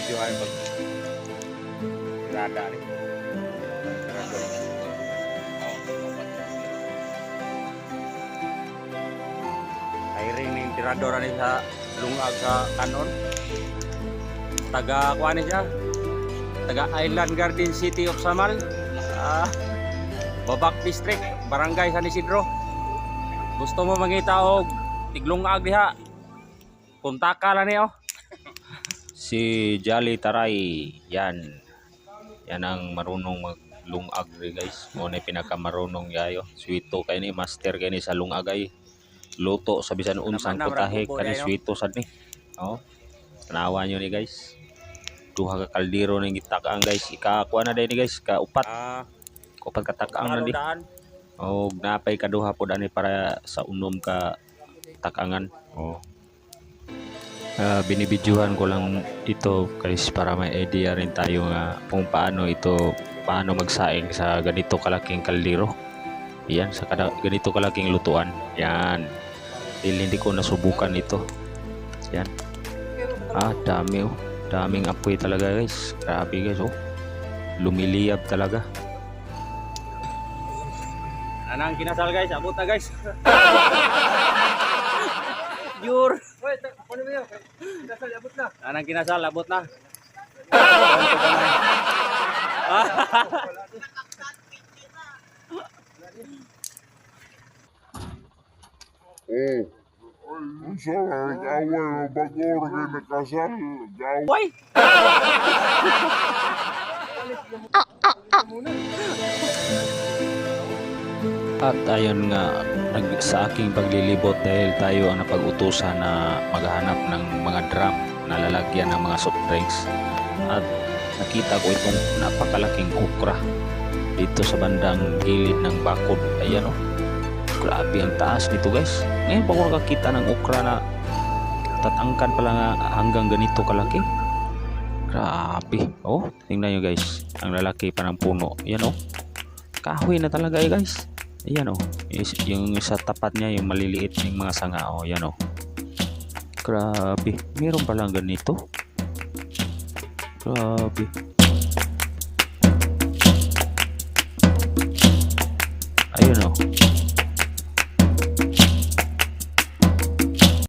binibidyohan pag tirada rin. Ay rin yung tiradora rin sa lungag sa kanon. Taga kuha siya. Taga Island Garden City of Samal. Babak District, Barangay San Isidro. Gusto mo mangita og tiglungag diha? Kuntaka lang niyo. Si Jolly Taray, yan ang marunong maglungag guys. Mo na pinakamarunong yayo. Swito kay ni master kay ni sa lungag ay. Luto sa bisan unsang putahe kani swito sad ni. Oh. Tanawa nyo ni guys. Duha ka kaldero ning gitakaan guys. Ikakuha na din ni guys, kaupat. Kaupat katakaang na di. Oh, napay kaduha po dani para sa unom ka takangan. Oh. Binibidyohan ko lang ito guys para may idea rin tayo nga kung paano magsaing sa ganito kalaking kaldero. Yan, sa ganito kalaking lutuan. Yan. Hindi ko nasubukan ito. Yan. Dami oh. Daming apoy talaga guys. Grabe guys oh. Lumiliyab talaga. Anang kinasal guys, abot na guys. Jur. Wait, ano ba yun? Kinasal, abot na. Anang kinasal, abot na. Sorry, awal bagor kay kasal. Why? At ayun nga, sa aking paglilibot dahil tayo ang napag-utusan na maghanap ng mga drum na lalagyan ng mga soft drinks. At nakita ko itong napakalaking okra dito sa bandang gilid ng bakod. Ayan oh. Grabe ang taas nito guys. Ngayon pa ko nakakita ng okra na tatangkad pala nga hanggang ganito kalaki. Grabe. Oh, tingnan nyo guys. Ang lalaki pa ng puno. Ayan oh. Kahoy na talaga guys. Ayan oh. Yung sa tapat niya, yung maliliit ng mga sanga. Oh, ayan oh. Grabe. Meron palang ganito. Grabe. Ayun oh.